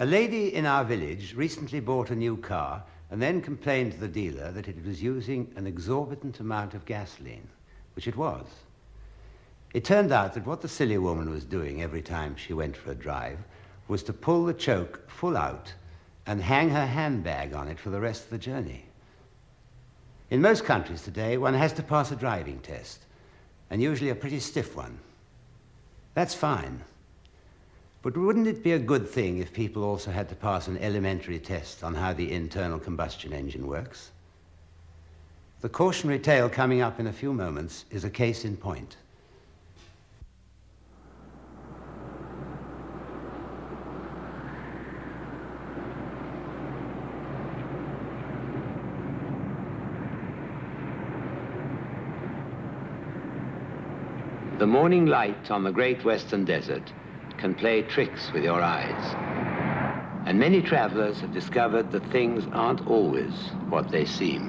A lady in our village recently bought a new car and then complained to the dealer that it was using an exorbitant amount of gasoline, which it was. It turned out that what the silly woman was doing every time she went for a drive was to pull the choke full out and hang her handbag on it for the rest of the journey. In most countries today, one has to pass a driving test, and usually a pretty stiff one. That's fine. But wouldn't it be a good thing if people also had to pass an elementary test on how the internal combustion engine works? The cautionary tale coming up in a few moments is a case in point. The morning light on the great western desert can play tricks with your eyes. And many travelers have discovered that things aren't always what they seem.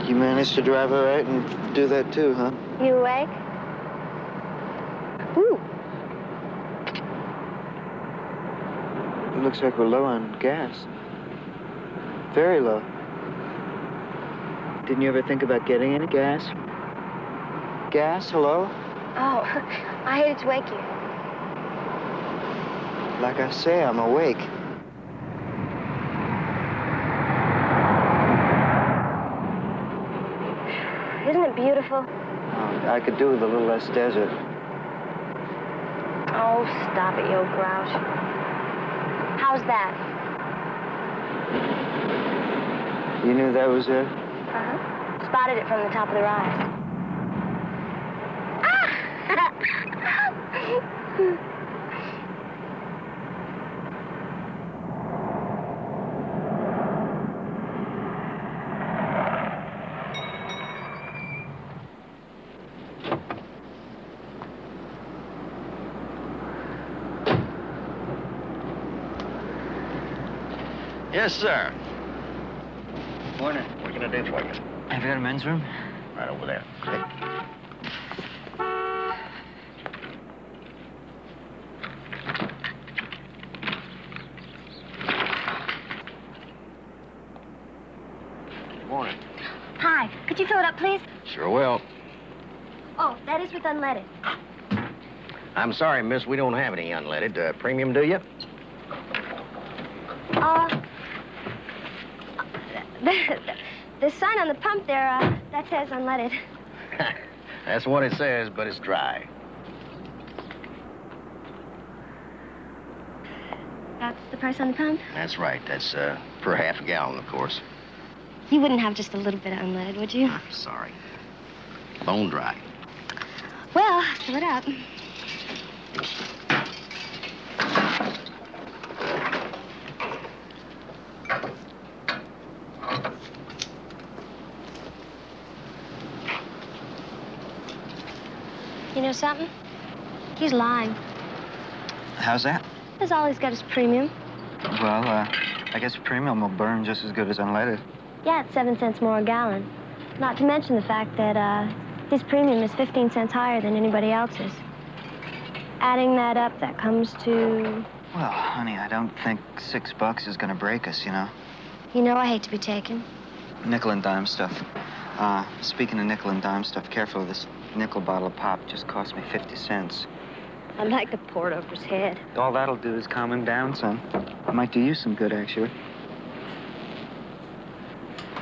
You managed to drive all right and do that too, huh? You awake? Ooh. It looks like we're low on gas. Very low. Didn't you ever think about getting any gas? Gas, hello? Oh, I hated to wake you. Like I say, I'm awake. Isn't it beautiful? Oh, I could do with a little less desert. Oh, stop it, you old grouch. How's that? You knew that was it? Uh-huh. Spotted it from the top of the rise. Yes, sir. Morning. What can I do for you? Have you got a men's room? Right over there. Morning. Hi, could you fill it up, please? Sure will. Oh, that is with unleaded. I'm sorry, miss, we don't have any unleaded. Premium, do you? The sign on the pump there, that says unleaded. That's what it says, but it's dry. That's the price on the pump? That's right. That's per half a gallon, of course. You wouldn't have just a little bit of unleaded, would you? I'm sorry. Bone dry. Well, fill it up. You know something? He's lying. How's that? That's all he's got is premium. Well, I guess premium will burn just as good as unleaded. Yeah, it's 7 cents more a gallon. Not to mention the fact that his premium is 15 cents higher than anybody else's. Adding that up, that comes to... Well, honey, I don't think $6 is gonna break us, you know. You know I hate to be taken. Nickel and dime stuff. Speaking of nickel and dime stuff, careful, this nickel bottle of pop just cost me 50 cents. I'd like to pour it over his head. All that'll do is calm him down, son. Might do you some good, actually.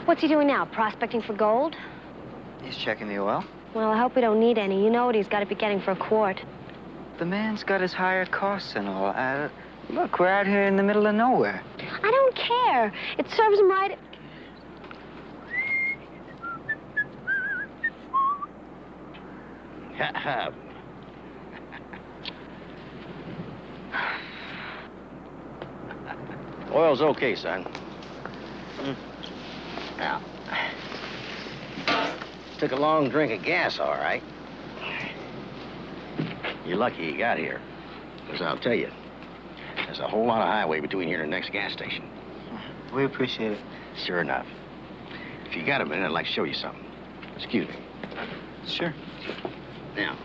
What's he doing now, prospecting for gold? He's checking the oil. Well, I hope we don't need any. You know what he's got to be getting for a quart. The man's got his higher costs and all. Look, we're out here in the middle of nowhere. I don't care. It serves him right. Oil's okay, son. Now, took a long drink of gas, all right. You're lucky you got here, because I'll tell you, there's a whole lot of highway between here and the next gas station. We appreciate it. Sure enough. If you got a minute, I'd like to show you something. Excuse me. Sure. Now,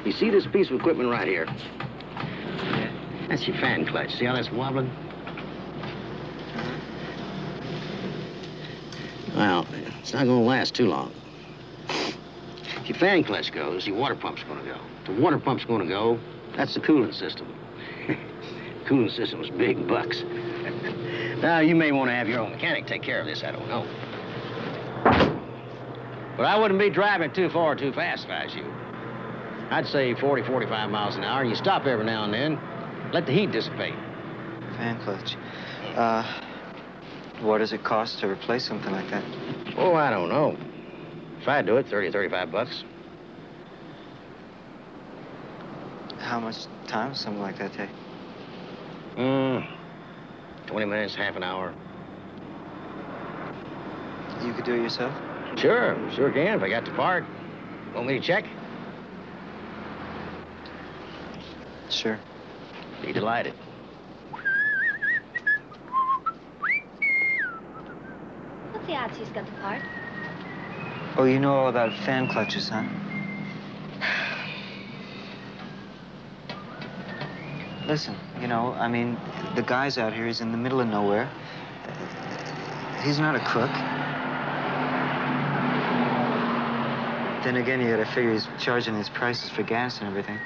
you see this piece of equipment right here? Yeah. That's your fan clutch. See how that's wobbling? Well, it's not going to last too long. If your fan clutch goes, your water pump's going to go. If the water pump's going to go, that's the coolant system. Cooling system's big bucks. Now, you may want to have your own mechanic take care of this, I don't know. But I wouldn't be driving too far too fast if I was you. I'd say 40, 45 miles an hour, and you stop every now and then. Let the heat dissipate. Fan clutch. What does it cost to replace something like that? Oh, I don't know. If I do it, 30 or 35 bucks. How much time does something like that take? 20 minutes, half an hour. You could do it yourself? Sure can, if I got the part. Want me to check? Sure. Be delighted. What's the odds he's got the part? Oh, you know all about fan clutches, huh? Listen, you know, I mean, the guy's out here, he's in the middle of nowhere. He's not a crook. Then again, you gotta figure he's charging his prices for gas and everything.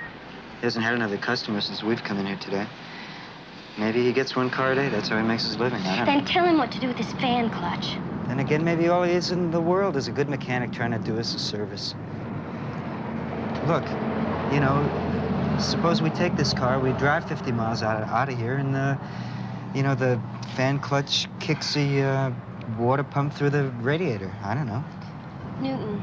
He hasn't had another customer since we've come in here today. Maybe he gets one car a day, that's how he makes his living, I don't know. Then tell him what to do with his fan clutch. Then again, maybe all he is in the world is a good mechanic trying to do us a service. Look, you know, suppose we take this car, we drive 50 miles out of here, and, you know, the fan clutch kicks the water pump through the radiator. I don't know. Newton,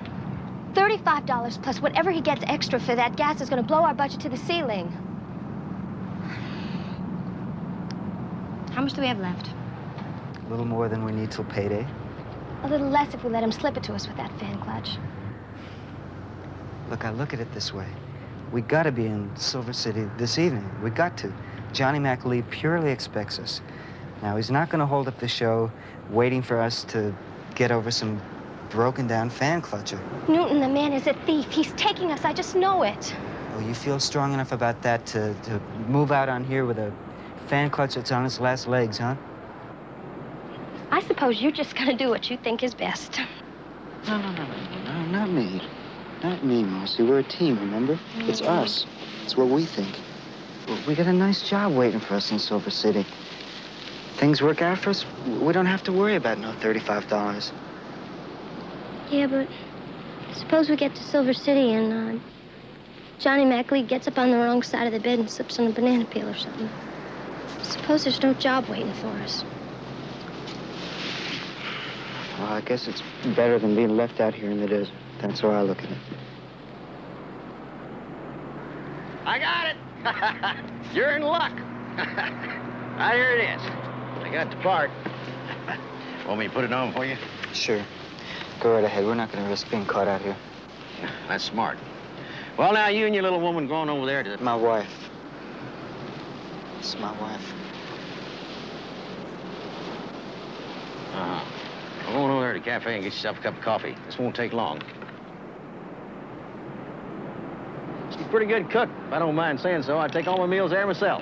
$35 plus whatever he gets extra for that gas is going to blow our budget to the ceiling. How much do we have left? A little more than we need till payday. A little less if we let him slip it to us with that fan clutch. Look, I look at it this way. We gotta be in Silver City this evening. We got to. Johnny McAlee purely expects us. Now, he's not gonna hold up the show waiting for us to get over some broken down fan clutcher. Newton, the man is a thief. He's taking us. I just know it. Oh, you feel strong enough about that to move out on here with a fan clutch that's on its last legs, huh? I suppose you're just going to do what you think is best. No, not me. Not me, Marcie. We're a team, remember? It's us. It's what we think. We got a nice job waiting for us in Silver City. Things work out for us, we don't have to worry about no $35. Yeah, but suppose we get to Silver City and Johnny McAlee gets up on the wrong side of the bed and slips on a banana peel or something. Suppose there's no job waiting for us. Well, I guess it's better than being left out here in the desert. That's how I look at it. I got it! You're in luck. Here it is. I got the part. Want me to put it on for you? Sure. Go right ahead. We're not going to risk being caught out here. That's smart. Well, now, you and your little woman going over there to... My wife. It's my wife. Uh-huh. I'm going over there to the cafe and get yourself a cup of coffee. This won't take long. She's a pretty good cook, if I don't mind saying so. I take all my meals there myself.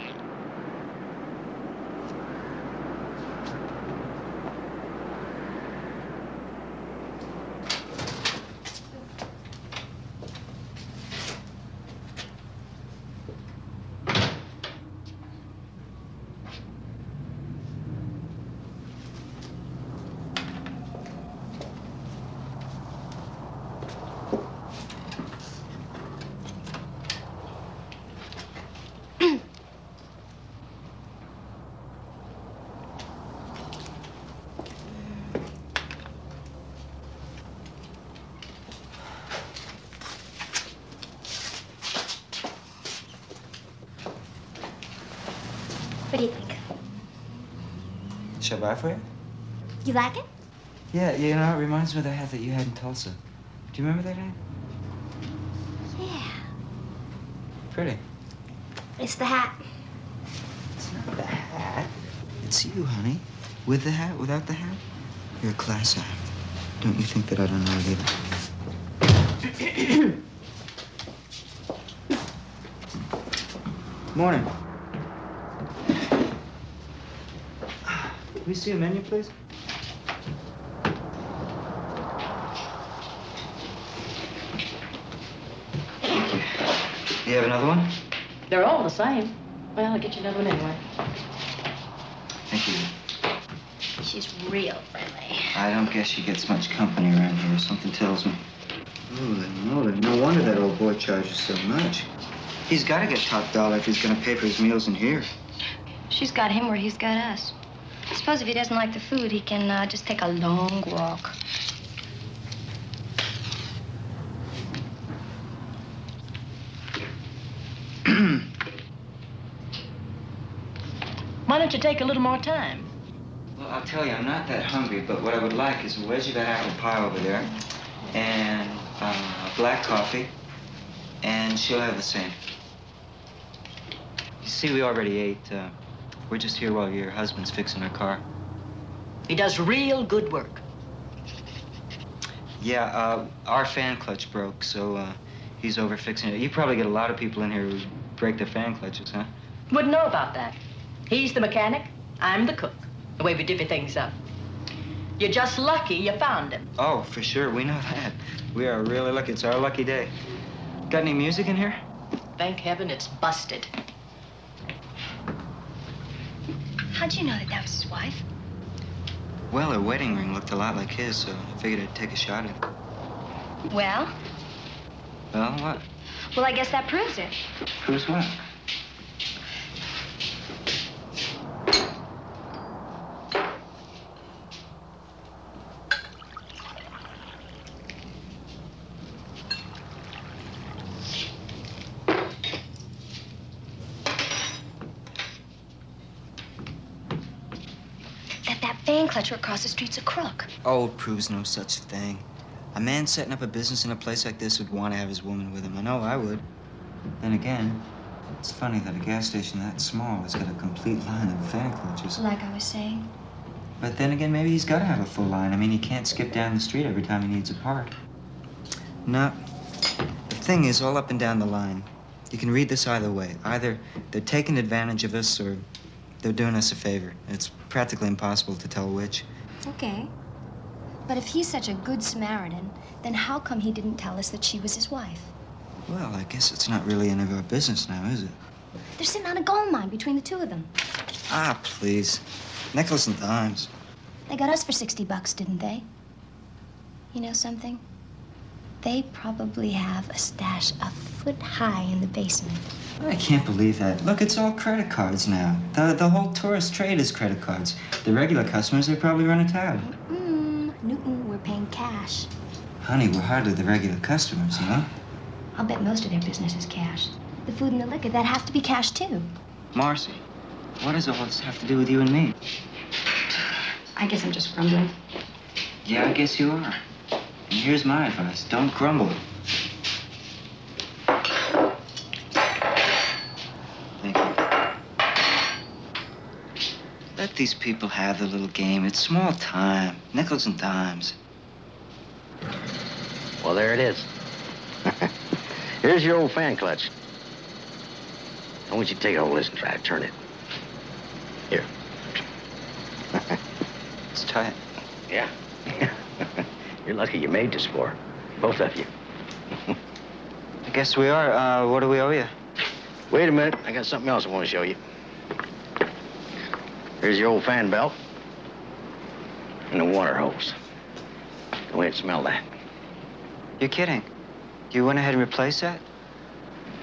What do you think? Shall I buy for you? You like it? Yeah, you know, it reminds me of the hat that you had in Tulsa. Do you remember that hat? Yeah. Pretty. It's the hat. It's not the hat. It's you, honey. With the hat? Without the hat? You're a class act. Don't you think that I don't know it either? Morning. Can we see a menu, please? Thank you. You have another one? They're all the same. Well, I'll get you another one anyway. Thank you. She's real friendly. I don't guess she gets much company around here. Something tells me. Holy moly, no wonder that old boy charges so much. He's got to get top dollar if he's going to pay for his meals in here. She's got him where he's got us. I suppose if he doesn't like the food, he can just take a long walk. Why don't you take a little more time? Well, I'll tell you, I'm not that hungry, but what I would like is a wedge of that apple pie over there, and black coffee, and she'll have the same. You see, we already ate. We're just here while your husband's fixing her car. He does real good work. Yeah, our fan clutch broke, so he's over fixing it. You probably get a lot of people in here who break their fan clutches, huh? Wouldn't know about that. He's the mechanic, I'm the cook. The way we divvy things up. You're just lucky you found him. Oh, for sure, we know that. We are really lucky. It's our lucky day. Got any music in here? Thank heaven it's busted. How'd you know that that was his wife? Well, her wedding ring looked a lot like his, so I figured I'd take a shot at it. Well? Well, what? Well, I guess that proves it. Proves what? Fan clutcher across the street's a crook. Oh, it proves no such thing. A man setting up a business in a place like this would want to have his woman with him. I know I would. Then again, it's funny that a gas station that small has got a complete line of fan clutches. Like I was saying. But then again, maybe he's got to have a full line. I mean, he can't skip down the street every time he needs a part. No. The thing is, all up and down the line, you can read this either way. Either they're taking advantage of us or they're doing us a favor. It's practically impossible to tell which. Okay. But if he's such a good Samaritan, then how come he didn't tell us that she was his wife? Well, I guess it's not really any of our business now, is it? They're sitting on a gold mine between the two of them. Ah, please. Nickels and dimes. They got us for $60, didn't they? You know something? They probably have a stash a foot high in the basement. I can't believe that. Look, it's all credit cards now. The whole tourist trade is credit cards. The regular customers, they probably run a tab. Newton, we're paying cash. Honey, we're hardly the regular customers, you know? I'll bet most of their business is cash. The food and the liquor, that has to be cash, too. Marcie, what does all this have to do with you and me? I guess I'm just grumbling. Yeah, I guess you are. And here's my advice. Don't grumble. Thank you. Let these people have their little game. It's small time. Nickels and dimes. Well, there it is. Here's your old fan clutch. I want you to take a hold of this and try to turn it. Here. It's tight. Yeah. You're lucky you made this for both of you. I guess we are. What do we owe you? Wait a minute. I got something else I want to show you. Here's your old fan belt and the water hose. Go ahead and smell that. You're kidding. You went ahead and replaced that?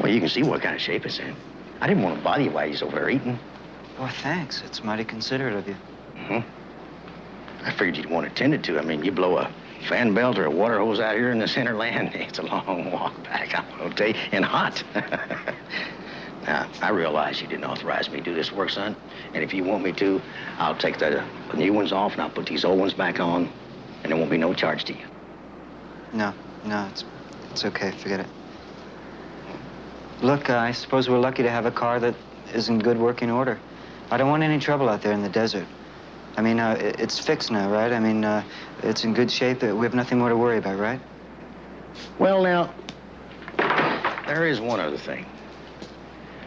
Well, you can see what kind of shape it's in. I didn't want to bother you while you're over there eating. Oh, thanks. It's mighty considerate of you. I figured you'd want it tended to. I mean, you blow a fan belt or a water hose out here in the center land, it's a long walk back, I'll tell you, and hot. Now, I realize you didn't authorize me to do this work, son, and if you want me to, I'll take the new ones off and I'll put these old ones back on, and there won't be no charge to you. No, it's okay. Forget it. Look, I suppose we're lucky to have a car that is in good working order. I don't want any trouble out there in the desert. I mean, it's fixed now, right? I mean, it's in good shape. We have nothing more to worry about, right? Well, now, there is one other thing.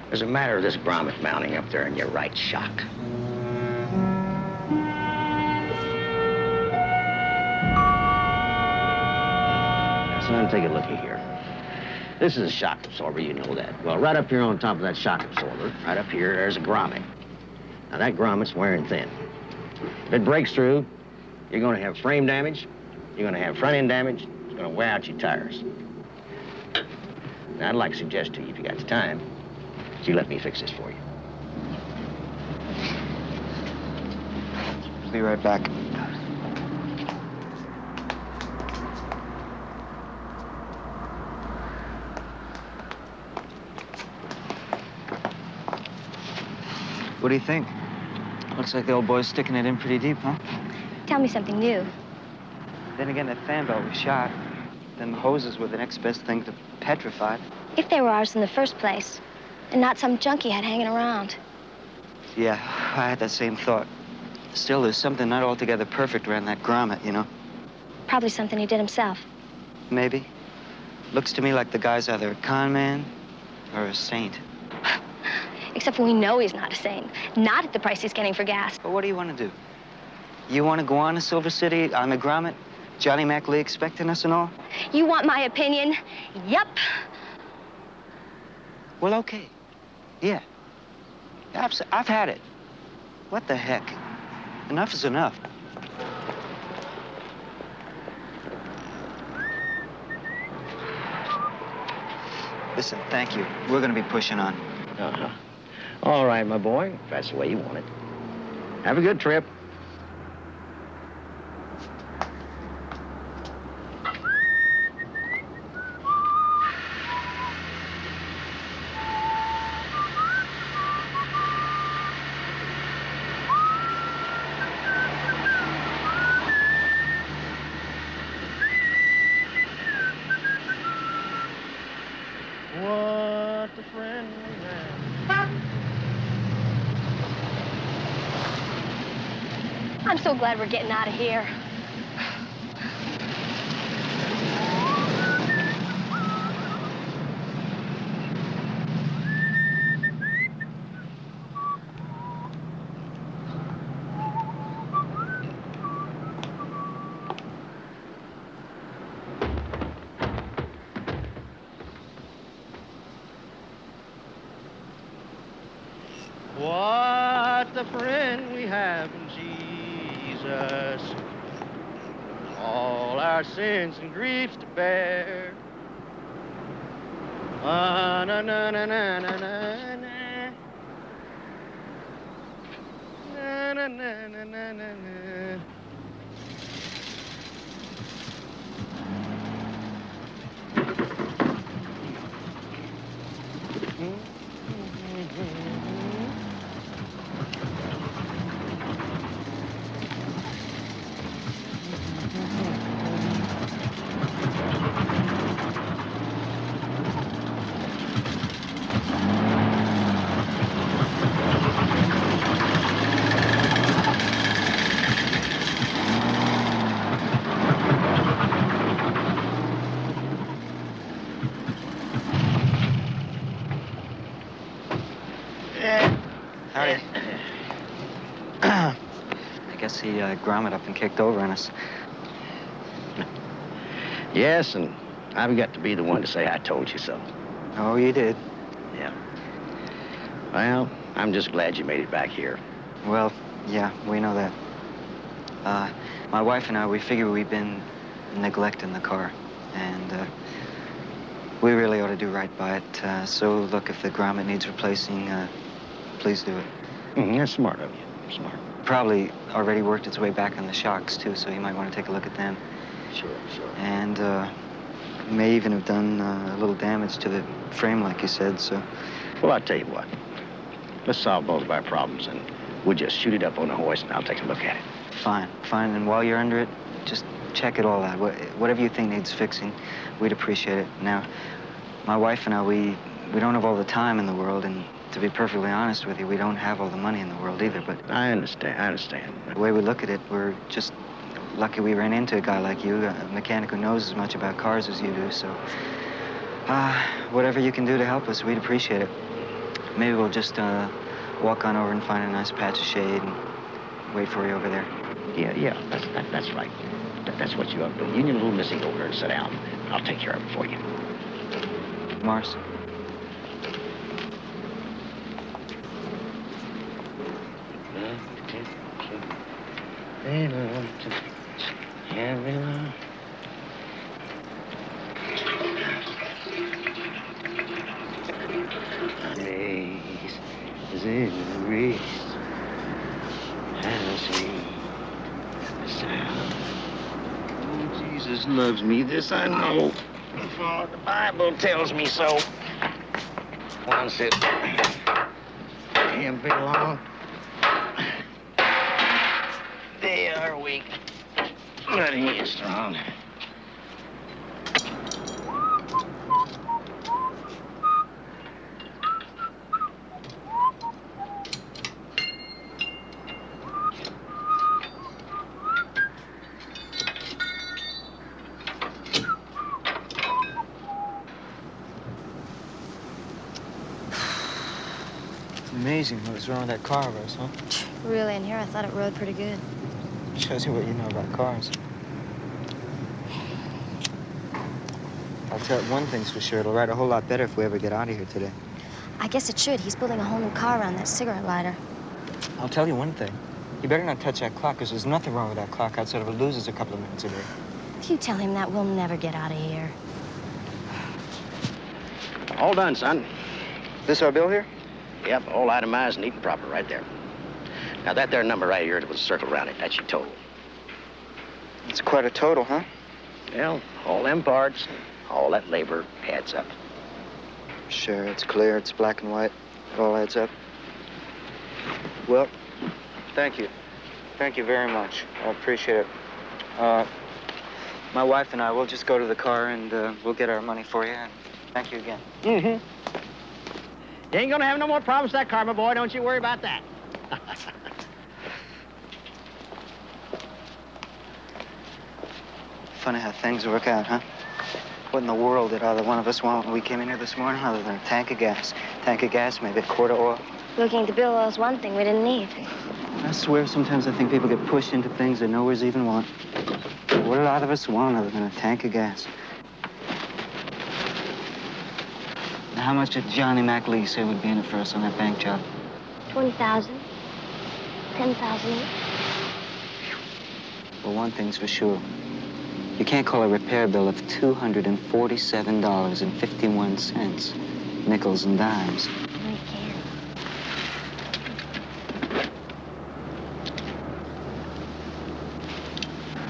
There's a matter of this grommet mounting up there in your right shock. Son, take a looky here. This is a shock absorber, you know that. Well, right up here on top of that shock absorber, right up here, there's a grommet. Now, that grommet's wearing thin. If it breaks through, you're going to have frame damage, you're going to have front-end damage, it's going to wear out your tires. Now, I'd like to suggest to you, if you got the time, that you let me fix this for you. Be right back. What do you think? Looks like the old boy's sticking it in pretty deep, huh? Tell me something new. Then again, that fan belt was shot. Them hoses were the next best thing to petrified. If they were ours in the first place, and not some junkie had hanging around. Yeah, I had that same thought. Still, there's something not altogether perfect around that grommet, you know? Probably something he did himself. Maybe. Looks to me like the guy's either a con man or a saint. Except we know he's not a saint. Not at the price he's getting for gas. But what do you want to do? You want to go on to Silver City on the grommet? Johnny McLean expecting us and all? You want my opinion? Yup. Well, okay. Yeah. I've had it. What the heck? Enough is enough. Listen, thank you. We're going to be pushing on. Uh-huh. All right, my boy, if that's the way you want it. Have a good trip. What a friend we have. I'm so glad we're getting out of here. What a friend we have in Jesus. All our sins and griefs to bear. Na na na na na na na. Na na na na na na. I guess he grommet up and kicked over on us. Yes, and I've got to be the one to say I told you so. Oh, you did. Yeah. Well, I'm just glad you made it back here. Well, yeah, we know that. My wife and I, we figure we've been neglecting the car. And we really ought to do right by it. So, look, if the grommet needs replacing, please do it. That's smart of you. Smart. Probably already worked its way back on the shocks, too, so you might want to take a look at them. Sure. And may even have done a little damage to the frame, like you said, so... Well, I'll tell you what. Let's solve both of our problems, and we'll just shoot it up on the hoist, and I'll take a look at it. Fine. And while you're under it, just check it all out. Whatever you think needs fixing, we'd appreciate it. Now, my wife and I, we don't have all the time in the world, and To be perfectly honest with you, we don't have all the money in the world either, but I understand. the way we look at it, we're just lucky we ran into a guy like you, a mechanic who knows as much about cars as you do, so... whatever you can do to help us, we'd appreciate it. Maybe we'll just, walk on over and find a nice patch of shade and wait for you over there. Yeah, that's right. That's what you ought to do. You and your little missy go over there and sit down. I'll take care of it for you. Mars? Jesus loves me, this I know. For the Bible tells me so. Once it can't be long. They are weak, but he is strong. Amazing what was wrong with that car of ours, huh? Really, in here, I thought it rode pretty good. Shows you what you know about cars. I'll tell you one thing's for sure, it'll ride a whole lot better if we ever get out of here today. I guess it should. He's building a whole new car around that cigarette lighter. I'll tell you one thing. You better not touch that clock, because there's nothing wrong with that clock outside of it loses a couple of minutes a day. If you tell him that, we'll never get out of here. All done, son. This our bill here? Yep, all itemized, neat and proper right there. Now, that there number right here with a circle around it, that's your total. It's quite a total, huh? Well, all them parts, all that labor adds up. Sure, it's clear, it's black and white. It all adds up. Well, thank you. Thank you very much. I appreciate it. My wife and I, we'll just go to the car and we'll get our money for you. And thank you again. Mm-hmm. You ain't gonna have no more problems with that car, my boy. Don't you worry about that. Funny how things work out, huh? What in the world did either one of us want when we came in here this morning other than a tank of gas? Tank of gas, maybe a quart of oil. Looking at the bill, oil's one thing we didn't need. I swear sometimes I think people get pushed into things they nowheres even want. What did either of us want other than a tank of gas? Now, how much did Johnny McLee say would be in it for us on that bank job? 20,000. 10,000 each. Well, one thing's for sure. You can't call a repair bill of $247.51, nickels and dimes. I can.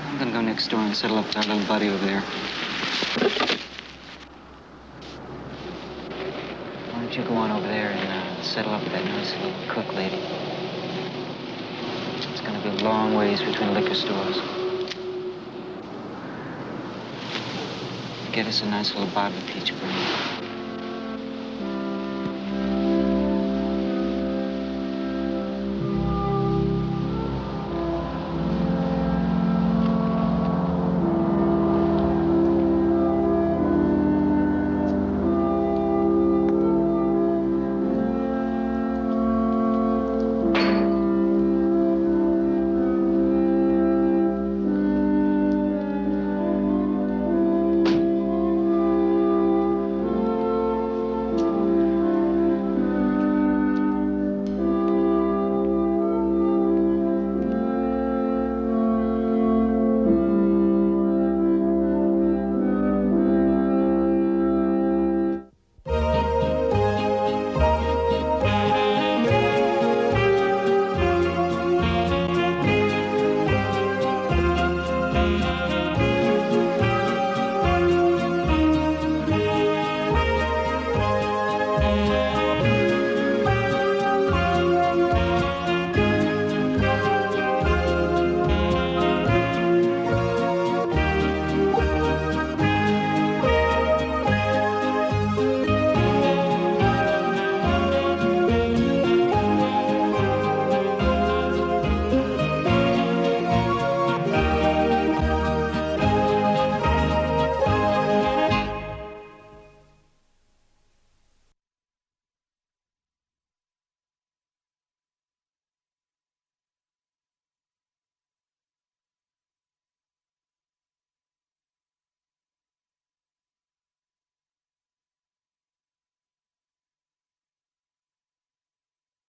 I'm gonna go next door and settle up with our little buddy over there. Why don't you go on over there and settle up with that nice little cook lady? It's gonna be a long ways between liquor stores. Get us a nice little bottle of peach brandy.